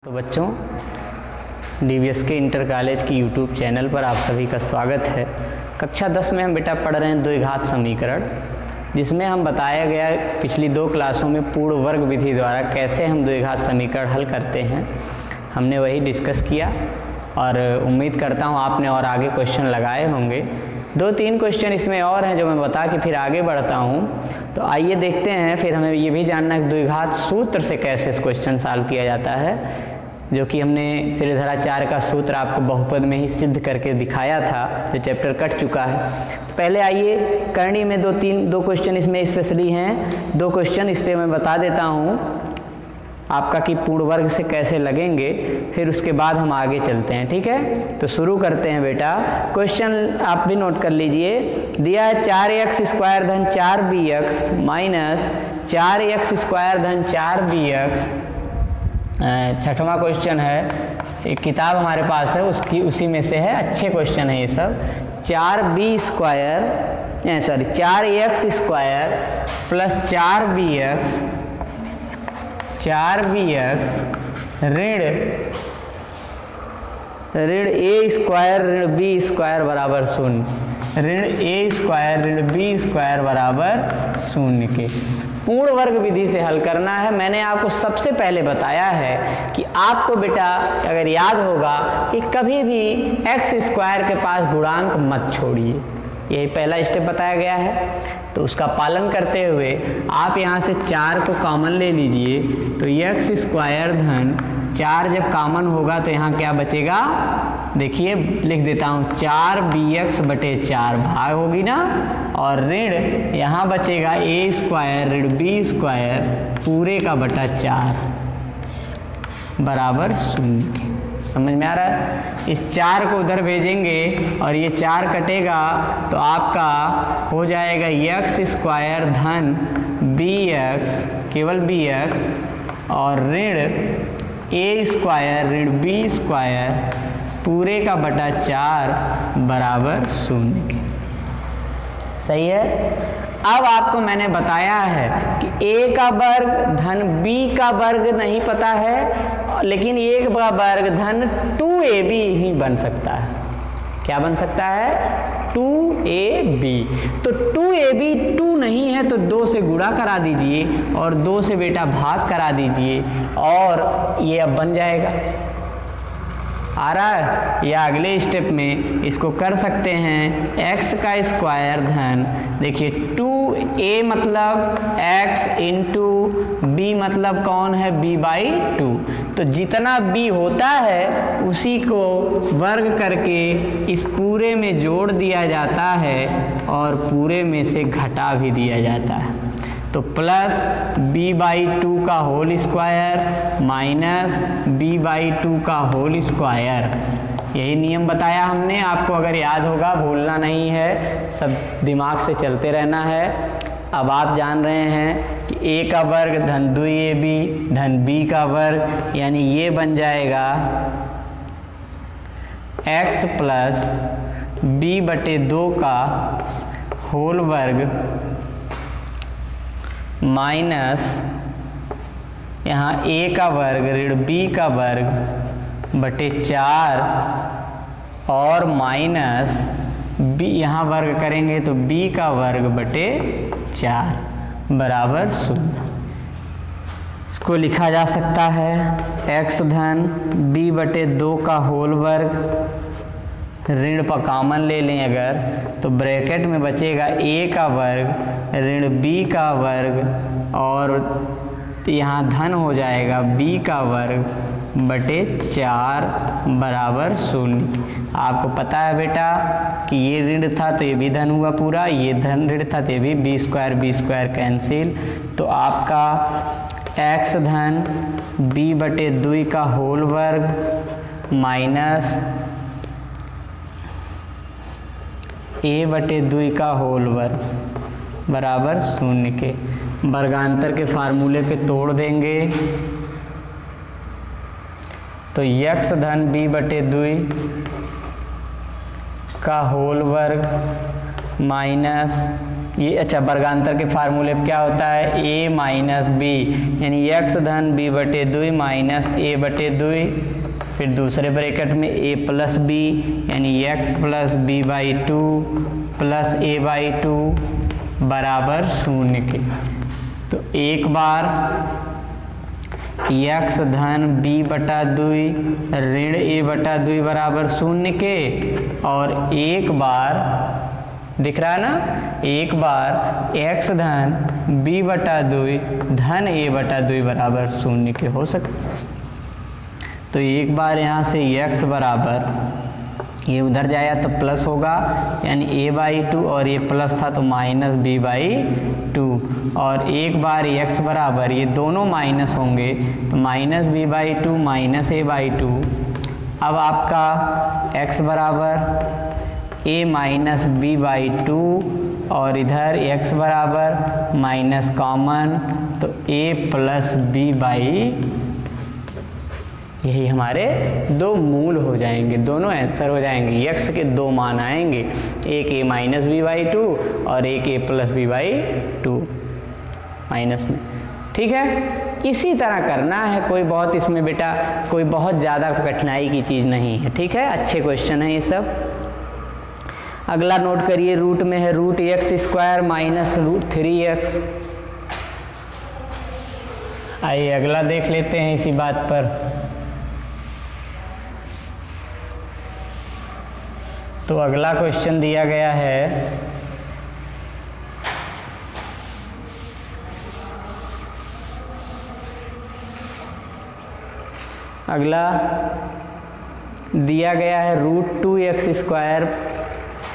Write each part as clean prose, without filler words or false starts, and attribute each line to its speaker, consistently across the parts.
Speaker 1: तो बच्चों, DVS के इंटर कॉलेज की यूट्यूब चैनल पर आप सभी का स्वागत है। कक्षा 10 में हम बेटा पढ़ रहे हैं द्विघात समीकरण, जिसमें हम बताया गया पिछली 2 क्लासों में पूर्ण वर्ग विधि द्वारा कैसे हम द्विघात समीकरण हल करते हैं। हमने वही डिस्कस किया और उम्मीद करता हूँ आपने और आगे क्वेश्चन लगाए होंगे। 2-3 क्वेश्चन इसमें और हैं जो मैं बता के फिर आगे बढ़ता हूँ। तो आइए देखते हैं। फिर हमें ये भी जानना है द्विघात सूत्र से कैसे इस क्वेश्चन सॉल्व किया जाता है, जो कि हमने श्रीधराचार्य का सूत्र आपको बहुपद में ही सिद्ध करके दिखाया था, जो चैप्टर कट चुका है। तो पहले आइए करनी में 2 क्वेश्चन इसमें स्पेशली हैं। 2 क्वेश्चन इस पर मैं बता देता हूँ आपका कि पूर्ण वर्ग से कैसे लगेंगे, फिर उसके बाद हम आगे चलते हैं। ठीक है, तो शुरू करते हैं बेटा। क्वेश्चन आप भी नोट कर लीजिए। दिया है 4x स्क्वायर धन 4bx माइनस 4x स्क्वायर धन 4bx। छठवां क्वेश्चन है, एक किताब हमारे पास है उसी में से है, अच्छे क्वेश्चन है ये सब। 4x स्क्वायर प्लस 4bx ऋण a स्क्वायर ऋण b स्क्वायर बराबर 0। ऋण a स्क्वायर ऋण b स्क्वायर बराबर 0 के पूर्ण वर्ग विधि से हल करना है। मैंने आपको सबसे पहले बताया है कि आपको बेटा अगर याद होगा कि कभी भी x स्क्वायर के पास गुणांक मत छोड़िए, यही पहला स्टेप बताया गया है। तो उसका पालन करते हुए आप यहाँ से 4 को कॉमन ले लीजिए, तो x स्क्वायर धन 4 जब कॉमन होगा तो यहाँ क्या बचेगा, देखिए लिख देता हूँ 4bx बटे 4 भाग होगी ना, और ऋण यहाँ बचेगा a स्क्वायर ऋण b स्क्वायर पूरे का बटा 4 बराबर 0 के। समझ में आ रहा है? इस 4 को उधर भेजेंगे और ये 4 कटेगा तो आपका हो जाएगा x स्क्वायर धन bx, केवल bx, और ऋण a स्क्वायर ऋण b स्क्वायर पूरे का बटा 4 बराबर 0 के। सही है। अब आपको मैंने बताया है कि a का वर्ग धन b का वर्ग नहीं पता है, लेकिन a का वर्ग धन 2ab ही बन सकता है। क्या बन सकता है? 2ab। तो 2ab 2 नहीं है तो 2 से गुणा करा दीजिए और 2 से बेटा भाग करा दीजिए और ये अब बन जाएगा। आ रहा है? या अगले स्टेप में इसको कर सकते हैं x का स्क्वायर धन, देखिए 2a मतलब x इंटू b मतलब कौन है, b/2। तो जितना b होता है उसी को वर्ग करके इस पूरे में जोड़ दिया जाता है और पूरे में से घटा भी दिया जाता है। तो प्लस b/2 का होल स्क्वायर माइनस b/2 का होल स्क्वायर, यही नियम बताया हमने आपको, अगर याद होगा, भूलना नहीं है, सब दिमाग से चलते रहना है। अब आप जान रहे हैं कि a का वर्ग धन 2ab धन b का वर्ग, यानी ये बन जाएगा x प्लस b/2 का होल वर्ग माइनस यहाँ a का वर्ग ऋण b का वर्ग बटे 4 और माइनस b, यहाँ वर्ग करेंगे तो b का वर्ग बटे 4 बराबर 0। इसको लिखा जा सकता है x धन b/2 का होल वर्ग, ऋण पर कॉमन ले लें अगर, तो ब्रैकेट में बचेगा a का वर्ग ऋण b का वर्ग और यहाँ धन हो जाएगा b का वर्ग बटे 4 बराबर 0। आपको पता है बेटा कि ये ऋण था तो ये भी धन हुआ पूरा, ये धन ऋण था तो ये भी b स्क्वायर कैंसिल। तो आपका x धन b/2 का होल वर्ग माइनस a/2 का होल वर्ग बराबर 0 के। वर्गांतर के फार्मूले पे तोड़ देंगे तो x धन b/2 का होल वर्ग माइनस ये अच्छा वर्गांतर के फार्मूले पे क्या होता है, ए माइनस बी, यानी एक्स धन बी बटे 2 माइनस ए बटे 2, फिर दूसरे ब्रैकेट में ए प्लस बी यानी x plus b by 2 plus a by 2 बराबर 0 के। तो एक बार एक्स धन बी बटा 2 ऋण ए बटा 2 बराबर 0 के, और एक बार दिख रहा है ना, एक बार एक्स धन बी बटा 2 धन ए बटा 2 बराबर 0 के हो सकते। तो एक बार यहाँ से एक्स बराबर ये उधर जाएगा तो प्लस होगा यानी ए बाई 2, और ये प्लस था तो माइनस बी बाई 2, और एक बार एक्स बराबर ये दोनों माइनस होंगे तो minus b by 2 minus a by 2। अब आपका एक्स बराबर ए माइनस बी बाई 2 और इधर एक्स बराबर माइनस कॉमन तो ए प्लस बी बाई, यही हमारे दो मूल हो जाएंगे, दोनों आंसर हो जाएंगे। एक्स के दो मान आएंगे, एक ए माइनस बी बाई 2 और एक ए प्लस बी बाई 2 माइनस में। ठीक है, इसी तरह करना है, कोई बहुत इसमें बेटा कोई बहुत ज़्यादा कठिनाई की चीज़ नहीं है। ठीक है, अच्छे क्वेश्चन है ये सब। अगला नोट करिए, रूट में है root x square minus root 3x। आइए अगला देख लेते हैं इसी बात पर। तो अगला क्वेश्चन दिया गया है अगला दिया गया है रूट 2x स्क्वायर,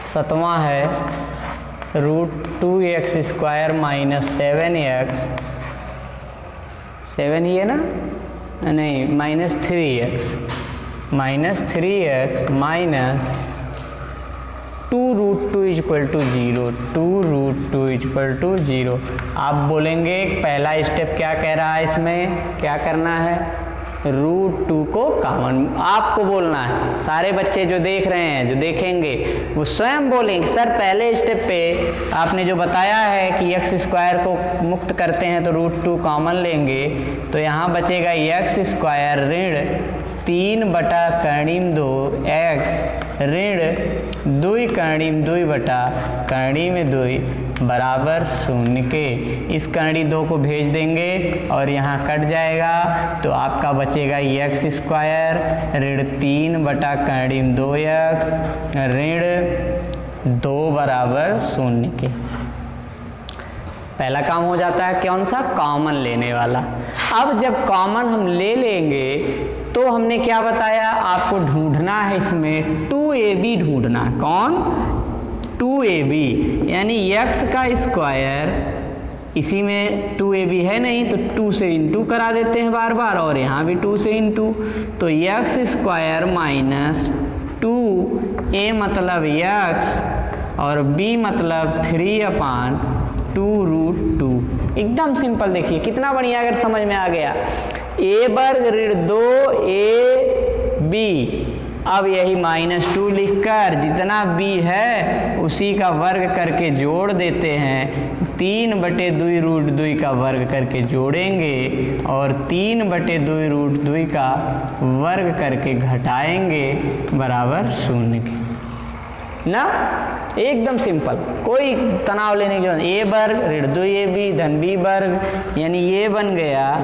Speaker 1: 7वां है root 2x square minus 7x, 7 ही है ना, नहीं minus 3x minus 2 root 2 equal to 0, 2 root 2 equal to 0। आप बोलेंगे पहला स्टेप क्या कह रहा है, इसमें क्या करना है, रूट 2 को कॉमन आपको बोलना है। सारे बच्चे जो देख रहे हैं, जो देखेंगे वो स्वयं बोलेंगे सर पहले स्टेप पे आपने जो बताया है कि एक्स स्क्वायर को मुक्त करते हैं तो रूट 2 कॉमन लेंगे, तो यहाँ बचेगा एक्स स्क्वायर ऋण 3 बटा कर्णिम 2 एक्स ऋण 2 कर्णिम 2 बटा कर्णी में 2 बराबर 0 के। इस कर्णी 2 को भेज देंगे और यहाँ कट जाएगा तो आपका बचेगा एक्स स्क्वायर ऋण 3 बटा कर्णिम 2x ऋण 2 बराबर 0 के। पहला काम हो जाता है कौन सा, कॉमन लेने वाला। अब जब कॉमन हम ले लेंगे तो हमने क्या बताया, आपको ढूंढना है इसमें 2ab ढूंढना है। कौन, 2ab यानी x का स्क्वायर, इसी में 2ab है नहीं तो 2 से इंटू करा देते हैं बार बार, और यहाँ भी 2 से इंटू, तो x स्क्वायर माइनस 2a मतलब x और b मतलब 3/2 रूट 2। एकदम सिंपल, देखिए कितना बढ़िया अगर समझ में आ गया। a वर्ग ऋण 2ab, अब यही -2 लिखकर जितना b है उसी का वर्ग करके जोड़ देते हैं। 3/2 रूट 2 का वर्ग करके जोड़ेंगे और 3/2 रूट 2 का वर्ग करके घटाएंगे बराबर 0 के ना। एकदम सिंपल, कोई तनाव लेने की जरूरत नहीं। a वर्ग ऋण 2ab धन b वर्ग, यानी ये बन गया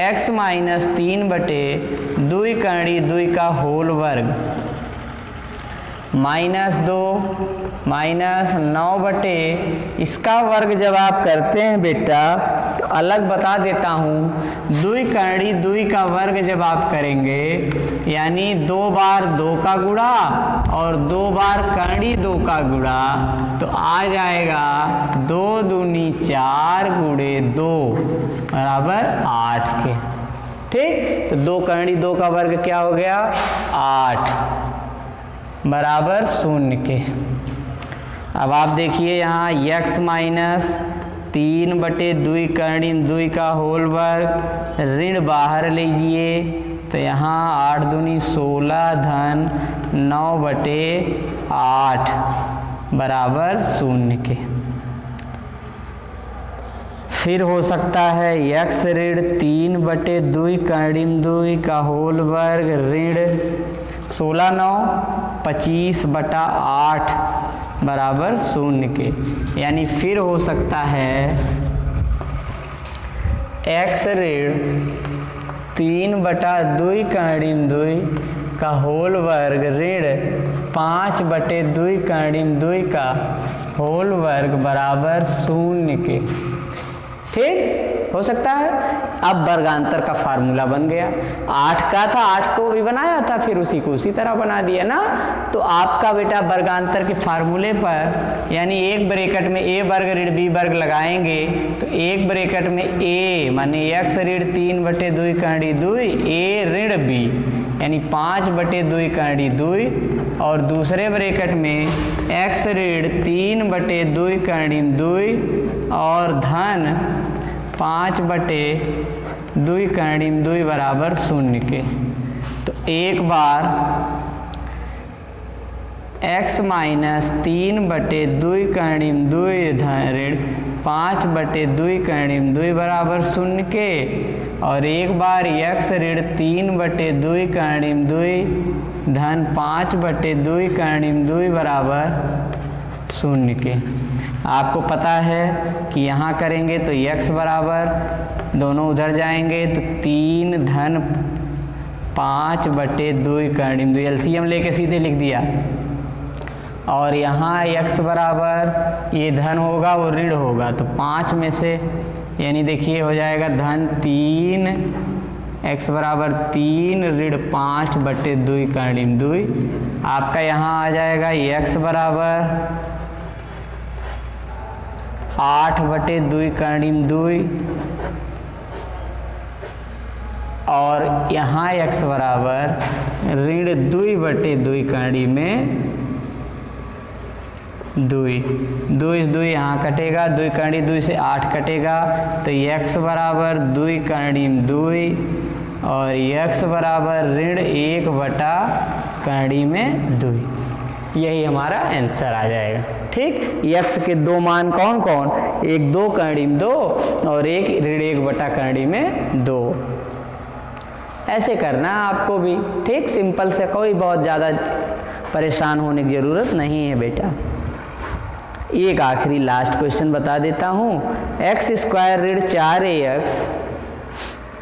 Speaker 1: x माइनस 3/2 कर्णी 2 का होल वर्ग -2 माइनस 9 इसका वर्ग जब आप करते हैं बेटा तो अलग बता देता हूँ, 2 कर्णी 2 का वर्ग जब आप करेंगे यानी 2 बार 2 का गुणा और 2 बार कर्णी 2 का गुणा तो आ जाएगा 2 दूनी 4 गुणे 2 बराबर 8 के। ठीक, तो 2 कर्णी 2 का वर्ग क्या हो गया 8 बराबर 0 के। अब आप देखिए यहाँ x माइनस 3/2 कर्णी 2 का होल वर्ग ऋण बाहर लीजिए तो यहाँ 8 दूनी 16 धन 9/8 बराबर 0 के। फिर हो सकता है x ऋण 3/2 कर्णिम 2 का होल वर्ग ऋण 16 9 25/8 बराबर 0 के। यानी फिर हो सकता है x ऋण 3/2 कर्णिम 2 का होल वर्ग ऋण 5/2 कर्णिम 2 का होल वर्ग बराबर 0 के। ठीक हो सकता है। अब वर्गांतर का फार्मूला बन गया। 8 का था, 8 को भी बनाया था, फिर उसी को उसी तरह बना दिया ना। तो आपका बेटा वर्गांतर के फार्मूले पर यानी एक ब्रैकेट में a वर्ग ऋण b वर्ग लगाएंगे तो एक ब्रैकेट में a माने x ऋण 3/2 कर्णी 2 a ऋण b यानी 5/2 कर्णी 2 और दूसरे ब्रैकेट में x ऋण 3/2 कर्णी 2 और धन 5/2 कर्णिम 2 बराबर 0 के। तो एक बार x माइनस 3/2 कर्णिम 2 धन ऋण 5/2 कर्णिम 2 बराबर 0 के और एक बार x ऋण 3/2 कर्णिम 2 धन 5/2 कर्णिम 2 बराबर 0 के। आपको पता है कि यहाँ करेंगे तो x बराबर दोनों उधर जाएंगे तो 3 धन 5/2 कर्णिम 2 एलसीएम लेके सीधे लिख दिया और यहाँ x बराबर ये धन होगा वो ऋण होगा तो 5 में से यानी देखिए हो जाएगा धन 3 x बराबर 3 ऋण 5/2 कर्णिम 2। आपका यहाँ आ जाएगा x बराबर 8/2 कर्णिम 2 और यहाँ x बराबर ऋण 2/2 कर्णी में 2 इस 2 यहाँ कटेगा 2 कर्णी 2 से 8 कटेगा तो x बराबर 2 कर्णिम 2 और x बराबर ऋण 1 कर्णी में 2। यही हमारा आंसर आ जाएगा। ठीक, x के दो मान कौन कौन, एक 2 कर्णिम 2 और एक ऋण 1 कर्णी में 2। ऐसे करना आपको भी। ठीक, सिंपल से, कोई बहुत ज़्यादा परेशान होने की ज़रूरत नहीं है बेटा। एक आखिरी लास्ट क्वेश्चन बता देता हूँ। x² ऋण 4ax,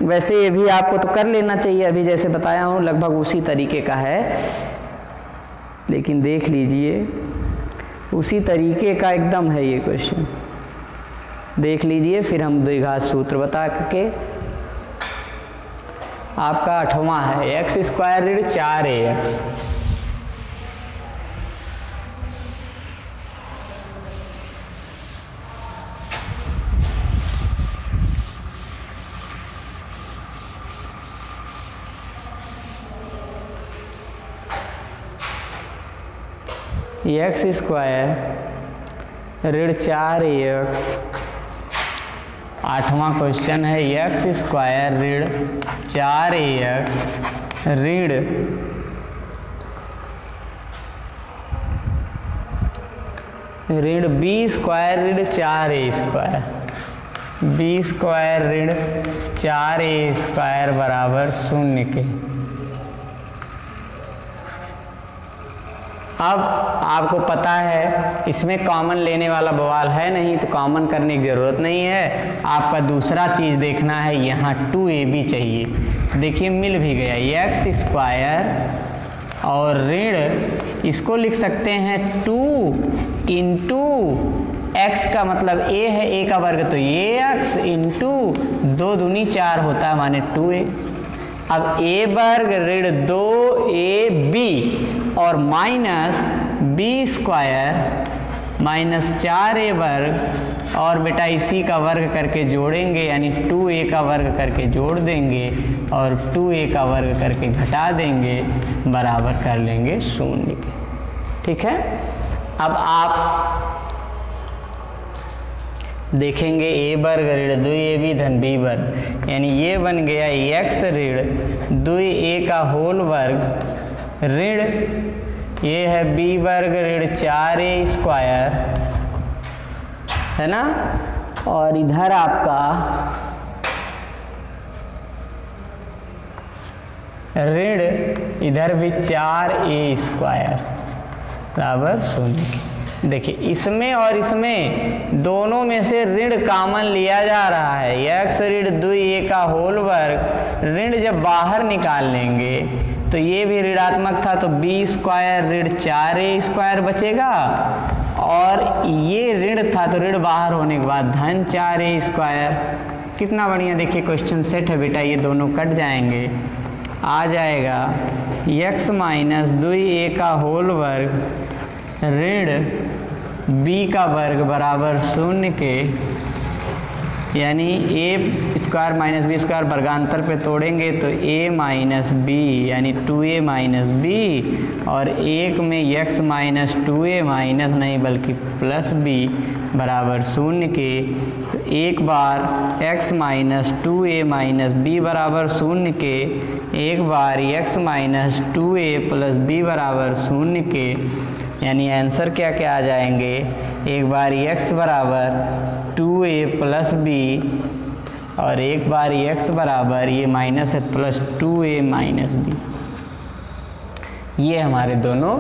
Speaker 1: वैसे ये भी आपको तो कर लेना चाहिए, अभी जैसे बताया हूँ लगभग उसी तरीके का है, लेकिन देख लीजिए उसी तरीके का एकदम है ये क्वेश्चन। देख लीजिए फिर हम द्विघात सूत्र बता के। आपका 8वां है x² ऋण 4ax। x² ऋण 4ax 8वां क्वेश्चन है। x² ऋण 4ax ऋण b² ऋण 4a², b² ऋण 4a² बराबर 0 के। अब आपको पता है इसमें कॉमन लेने वाला बवाल है नहीं, तो कॉमन करने की ज़रूरत नहीं है। आपका दूसरा चीज़ देखना है, यहाँ 2ab चाहिए। तो देखिए मिल भी गया, x² और ऋण इसको लिख सकते हैं 2 इंटू x का मतलब a है, a का वर्ग तो ये x इंटू 2 दूनी 4 होता है माने 2a। अब a वर्ग ऋण 2ab और माइनस b² माइनस 4a वर्ग और बेटा इसी का वर्ग करके जोड़ेंगे यानी 2a का वर्ग करके जोड़ देंगे और 2a का वर्ग करके घटा देंगे, बराबर कर लेंगे 0 के। ठीक है, अब आप देखेंगे a वर्ग ऋण 2ab धन b वर्ग यानी ये बन गया x ऋण 2a का होल वर्ग ऋण ये है b वर्ग ऋण 4a² है ना, और इधर आपका ऋण इधर भी 4a² बराबर 0। देखिए इसमें और इसमें दोनों में से ऋण कॉमन लिया जा रहा है। x ऋण 2a का होल वर्ग ऋण जब बाहर निकाल लेंगे तो ये भी ऋणात्मक था, तो b² ऋण 4a² बचेगा, और ये ऋण था तो ऋण बाहर होने के बाद धन 4a²। कितना बढ़िया, देखिए क्वेश्चन सेट है बेटा, ये दोनों कट जाएंगे, आ जाएगा x माइनस 2a का होल वर्ग ऋण b का वर्ग बराबर 0 के, यानी a² माइनस b² वर्गांतर पे तोड़ेंगे तो a माइनस b यानी 2a माइनस b, और एक में x माइनस 2a माइनस नहीं बल्कि प्लस b बराबर 0 के। तो एक बार x minus 2a minus b बराबर 0 के, एक बार x minus 2a plus b बराबर 0 के, यानी आंसर क्या क्या आ जाएंगे, एक बार x बराबर 2a प्लस b और एक बार x बराबर ये माइनस है प्लस 2a माइनस b। ये हमारे दोनों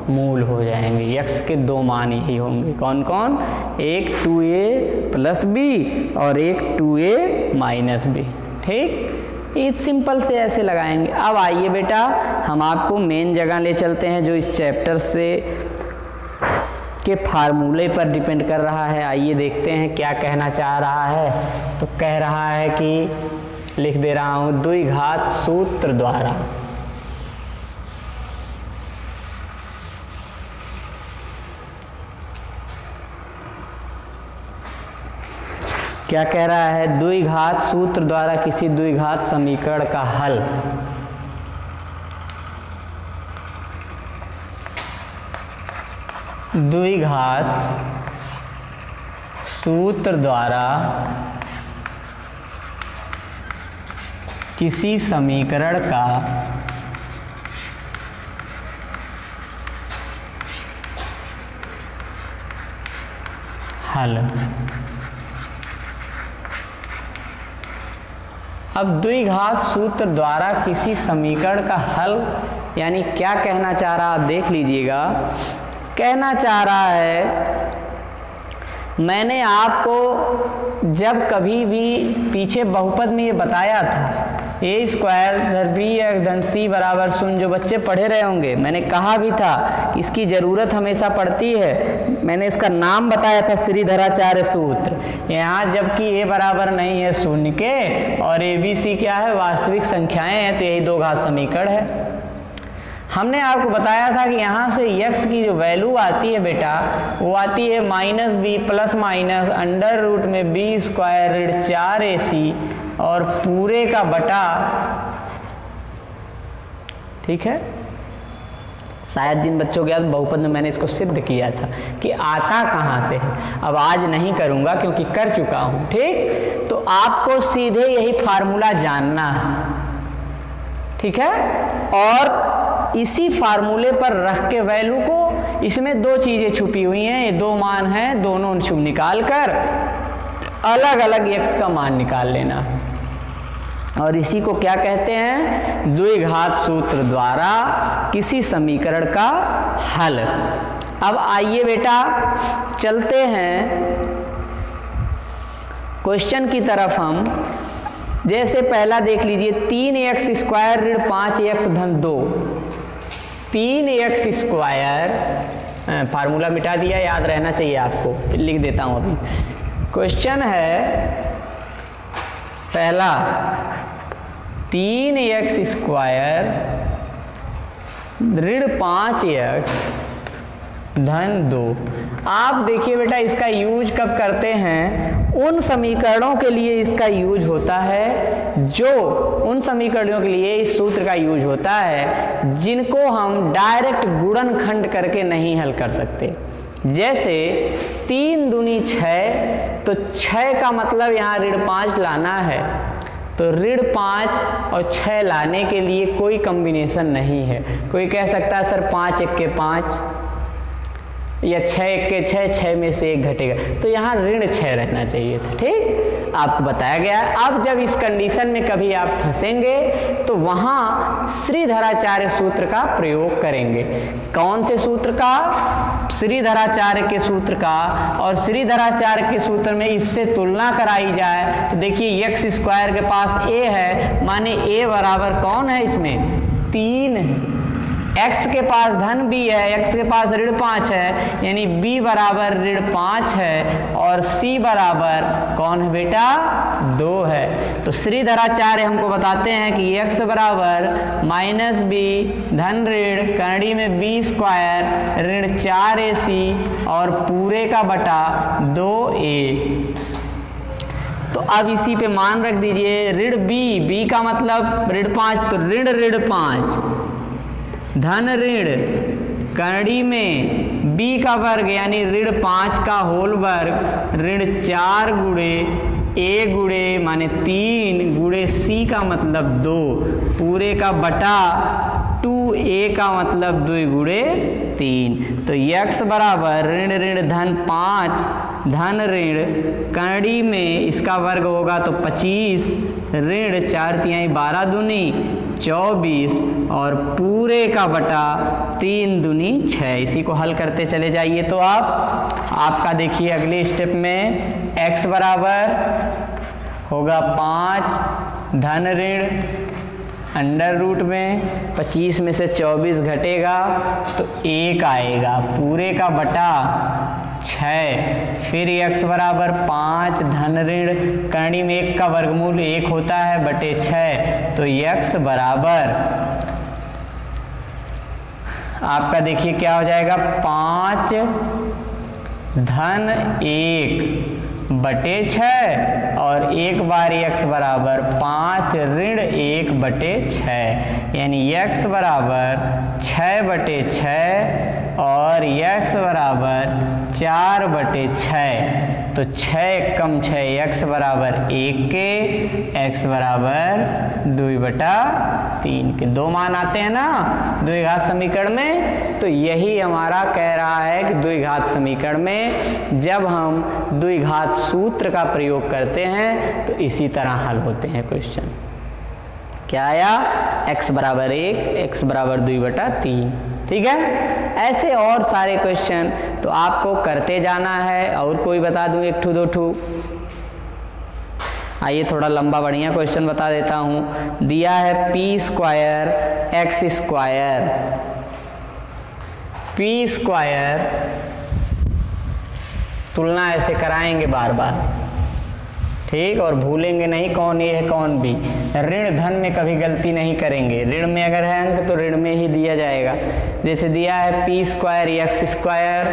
Speaker 1: मूल हो जाएंगे, x के दो मान यही होंगे। कौन कौन, एक 2a प्लस b और एक 2a माइनस b। ठीक, ये सिंपल से ऐसे लगाएंगे। अब आइए बेटा हम आपको मेन जगह ले चलते हैं जो इस चैप्टर से के फार्मूले पर डिपेंड कर रहा है। आइए देखते हैं क्या कहना चाह रहा है। तो कह रहा है कि लिख दे रहा हूँ, द्विघात सूत्र द्वारा क्या कह रहा है, द्विघात सूत्र द्वारा किसी द्विघात समीकरण का हल। द्विघात सूत्र द्वारा किसी समीकरण का हल। अब द्विघात सूत्र द्वारा किसी समीकरण का हल यानी क्या कहना चाह रहा है आप देख लीजिएगा। कहना चाह रहा है, मैंने आपको जब कभी भी पीछे बहुपद में ये बताया था a² धन bx धन c बराबर 0, जो बच्चे पढ़े रहे होंगे, मैंने कहा भी था इसकी ज़रूरत हमेशा पड़ती है। मैंने इसका नाम बताया था श्रीधराचार्य सूत्र। यहाँ जबकि a बराबर नहीं है 0 के और a b c क्या है, वास्तविक संख्याएं हैं, तो यही दो घात समीकरण है। हमने आपको बताया था कि यहाँ से x की जो वैल्यू आती है बेटा, वो आती है minus b plus minus under root में b² ऋण 4ac और पूरे का बटा। ठीक है, शायद जिन बच्चों के याद बहुपद में मैंने इसको सिद्ध किया था कि आता कहाँ से है। अब आज नहीं करूँगा क्योंकि कर चुका हूँ। ठीक, तो आपको सीधे यही फार्मूला जानना है। ठीक है, और इसी फार्मूले पर रख के वैल्यू को, इसमें दो चीज़ें छुपी हुई हैं, ये दो मान हैं, दोनों निकाल कर अलग अलग x का मान निकाल लेना है। और इसी को क्या कहते हैं, द्विघात सूत्र द्वारा किसी समीकरण का हल। अब आइए बेटा चलते हैं क्वेश्चन की तरफ। हम जैसे पहला देख लीजिए, 3x² ऋण 5x धन 2। 3x², फार्मूला मिटा दिया, याद रहना चाहिए आपको, लिख देता हूं अभी। क्वेश्चन है पहला, 3x² ऋण 5x धन 2। आप देखिए बेटा इसका यूज कब करते हैं, उन समीकरणों के लिए इसका यूज होता है, जो उन समीकरणों के लिए इस सूत्र का यूज होता है जिनको हम डायरेक्ट गुणनखंड करके नहीं हल कर सकते। जैसे 3 दूनी 6, तो 6 का मतलब यहाँ ऋण 5 लाना है, तो ऋण 5 और 6 लाने के लिए कोई कॉम्बिनेशन नहीं है। कोई कह सकता है सर 5 1 के 5, या 6 के 6 में से 1 घटेगा, तो यहाँ ऋण 6 रहना चाहिए था। ठीक, आपको बताया गया। अब जब इस कंडीशन में कभी आप फंसेंगे तो वहाँ श्रीधराचार्य सूत्र का प्रयोग करेंगे। कौन से सूत्र का? श्रीधराचार्य के सूत्र का। और श्रीधराचार्य के सूत्र में इससे तुलना कराई जाए तो देखिए एक्स स्क्वायर के पास a है, माने a बराबर कौन है इसमें? 3 है। x के पास धन b है, x के पास ऋण 5 है, यानी b बराबर ऋण 5 है और c बराबर कौन है बेटा? 2 है। तो श्रीधराचार्य हमको बताते हैं कि x बराबर -b धन ऋण करणी में b स्क्वायर ऋण 4ac और पूरे का बटा 2a। तो अब इसी पे मान रख दीजिए। ऋण b का मतलब ऋण 5, तो ऋण 5 धन ऋण करणी में b का वर्ग यानी ऋण 5 का होल वर्ग ऋण 4 गुणे a गुणे माने 3 गुणे c का मतलब 2 पूरे का बटा 2a का मतलब 2 गुणे 3। तो x बराबर ऋण धन 5 धन ऋण करणी में इसका वर्ग होगा तो 25 ऋण 4 तिहाई 12 दूनी 24 और पूरे का बटा 3 दूनी 6। इसी को हल करते चले जाइए तो आपका देखिए अगले स्टेप में x बराबर होगा 5 धन ऋण अंडर रूट में 25 में से 24 घटेगा तो 1 आएगा पूरे का बटा 6। फिर x बराबर 5 धन ऋण करणी में 1 का वर्गमूल 1 होता है बटे 6, तो x बराबर आपका देखिए क्या हो जाएगा 5 धन 1 बटे 6 और 1 बार x बराबर 5 ऋण 1 बटे 6, यानी x बराबर 6 बटे 6 और x बराबर 4 बटे 6। तो 6 कम 6 x बराबर 1 के, x बराबर 2 बटा 3 के। 2 मान आते हैं ना द्विघात समीकरण में। तो यही हमारा कह रहा है कि द्विघात समीकरण में जब हम द्विघात सूत्र का प्रयोग करते हैं तो इसी तरह हल होते हैं क्वेश्चन। क्या आया? x बराबर 1, x बराबर 2 बटा 3। ठीक है, ऐसे और सारे क्वेश्चन तो आपको करते जाना है। और कोई बता दूं 1 2 2। आइए थोड़ा लंबा बढ़िया क्वेश्चन बता देता हूं। दिया है p square x square, p square तुलना ऐसे कराएंगे बार बार, ठीक, और भूलेंगे नहीं कौन ए है कौन बी। ऋण धन में कभी गलती नहीं करेंगे, ऋण में अगर है अंक तो ऋण में ही दिया जाएगा। जैसे दिया है p square x square,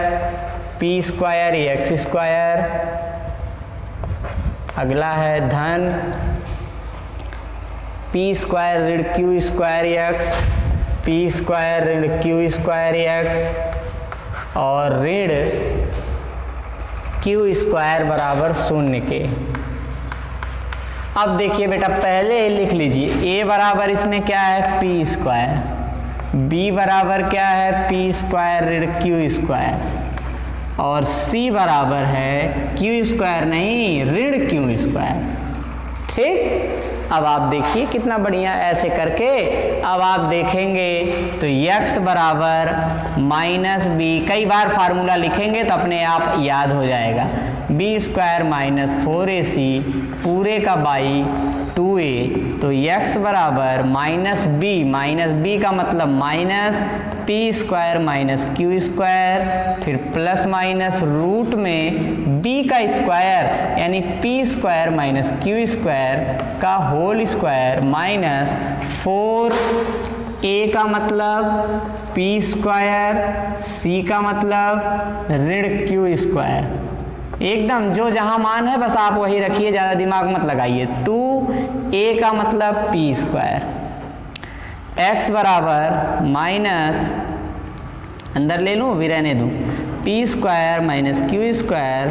Speaker 1: p square x square. अगला है धन p स्क्वायर ऋण q square x, p square ऋण q स्क्वायर x और ऋण q स्क्वायर बराबर 0 के। अब देखिए बेटा पहले लिख लीजिए a बराबर इसमें क्या है p स्क्वायर, b बराबर क्या है p स्क्वायर ऋण q स्क्वायर और c बराबर है q स्क्वायर नहीं ऋण q स्क्वायर। ठीक, अब आप देखिए कितना बढ़िया ऐसे करके अब आप देखेंगे तो x बराबर -b, कई बार फार्मूला लिखेंगे तो अपने आप याद हो जाएगा। b स्क्वायर -4ac पूरे का बाई 2a, तो x बराबर -b का मतलब minus p square minus q square फिर प्लस माइनस रूट में b का स्क्वायर यानी p square minus q square का होल स्क्वायर माइनस 4a का मतलब p स्क्वायर, c का मतलब ऋण q स्क्वायर। एकदम जो जहां मान है बस आप वही रखिए, ज़्यादा दिमाग मत लगाइए। 2a का मतलब p स्क्वायर, x बराबर माइनस अंदर ले लूँ भी रहने दूँ p square minus q square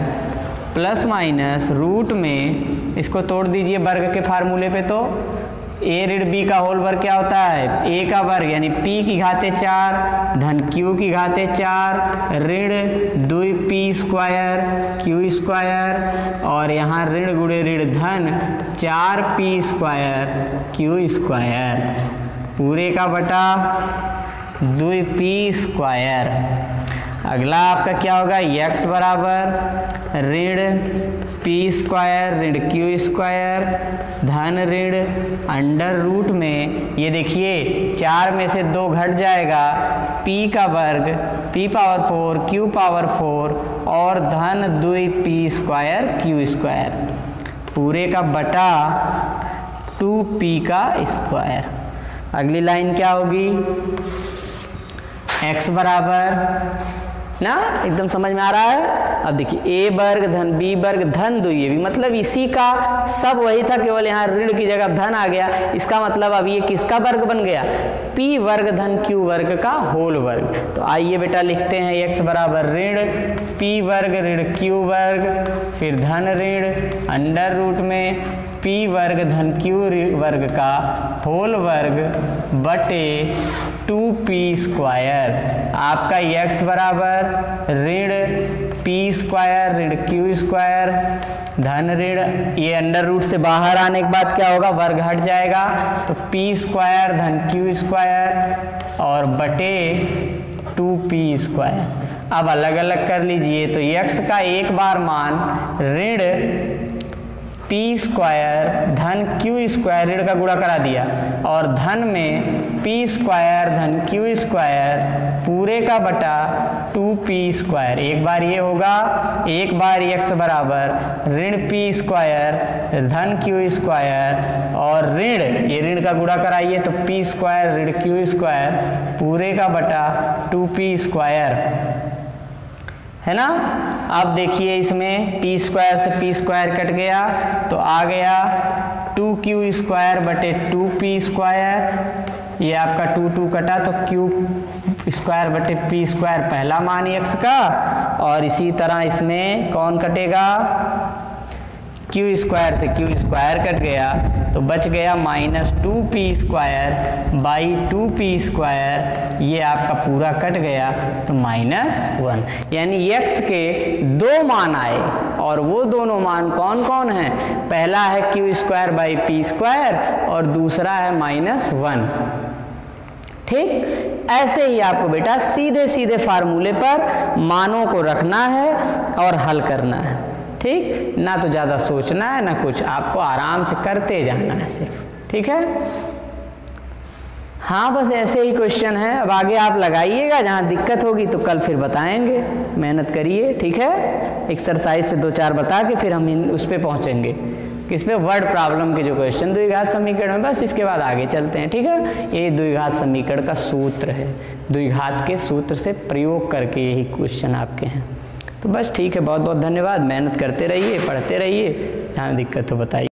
Speaker 1: plus minus root में इसको तोड़ दीजिए वर्ग के फार्मूले पे तो ए ऋण बी का होल वर्ग क्या होता है, ए का वर्ग यानी p की घाते 4 धन q की घाते 4 ऋण 2p स्क्वायर q स्क्वायर और यहाँ ऋण गुणे ऋण धन 4p स्क्वायर q स्क्वायर पूरे का बटा 2p स्क्वायर। अगला आपका क्या होगा, x बराबर ऋण p स्क्वायर ऋण q स्क्वायर धन ऋण अंडर रूट में, ये देखिए 4 में से 2 घट जाएगा, p का वर्ग p पावर 4 q पावर 4 और धन 2p स्क्वायर q स्क्वायर पूरे का बटा 2p का स्क्वायर। अगली लाइन क्या होगी, x बराबर ना, एकदम समझ में आ रहा है। अब देखिए a वर्ग धन b वर्ग धन 2ab, मतलब इसी का सब वही था, केवल यहाँ ऋण की जगह धन आ गया। इसका मतलब अब ये किसका वर्ग बन गया, p वर्ग धन q वर्ग का होल वर्ग। तो आइए बेटा लिखते हैं x बराबर ऋण p वर्ग ऋण q वर्ग फिर धन ऋण अंडर रूट में p वर्ग धन q वर्ग का होल वर्ग बटे 2p स्क्वायर। आपका x बराबर ऋण p स्क्वायर ऋण q स्क्वायर धन ऋण, ये अंडर रूट से बाहर आने के बाद क्या होगा, वर्ग हट जाएगा तो p स्क्वायर धन q स्क्वायर और बटे 2p स्क्वायर। अब अलग अलग कर लीजिए तो x का एक बार मान ऋण p स्क्वायर धन q स्क्वायर ऋण का गुणा करा दिया और धन में p स्क्वायर धन q स्क्वायर पूरे का बटा 2p स्क्वायर। एक बार ये होगा, एक बार x बराबर ऋण p स्क्वायर धन q स्क्वायर और ऋण, ये ऋण का गुणा कराइए तो p स्क्वायर ऋण q स्क्वायर पूरे का बटा 2p स्क्वायर, है ना। अब देखिए इसमें p स्क्वायर से p स्क्वायर कट गया तो आ गया 2q स्क्वायर बटे 2p स्क्वायर, ये आपका 2 कटा तो q स्क्वायर बटे p स्क्वायर पहला मान x का, और इसी तरह इसमें कौन कटेगा, q स्क्वायर से q स्क्वायर कट गया तो बच गया minus 2p square by 2p square, ये आपका पूरा कट गया तो -1। यानी x के 2 मान आए और वो दोनों मान कौन कौन हैं, पहला है q square by p square और दूसरा है -1। ठीक, ऐसे ही आपको बेटा सीधे सीधे फार्मूले पर मानों को रखना है और हल करना है। ठीक, ना तो ज़्यादा सोचना है ना कुछ, आपको आराम से करते जाना है सिर्फ, ठीक है। हाँ बस ऐसे ही क्वेश्चन है, अब आगे आप लगाइएगा, जहाँ दिक्कत होगी तो कल फिर बताएंगे, मेहनत करिए, ठीक है। एक्सरसाइज से 2-4 बता के फिर हम उस पर पहुँचेंगे, किस पे, वर्ड प्रॉब्लम के जो क्वेश्चन द्विघात समीकरण में, बस इसके बाद आगे चलते हैं, ठीक है। ये द्विघात समीकरण का सूत्र है, द्विघात के सूत्र से प्रयोग करके यही क्वेश्चन आपके हैं। तो बस ठीक है, बहुत बहुत धन्यवाद, मेहनत करते रहिए, पढ़ते रहिए, जहाँ दिक्कत हो बताइए।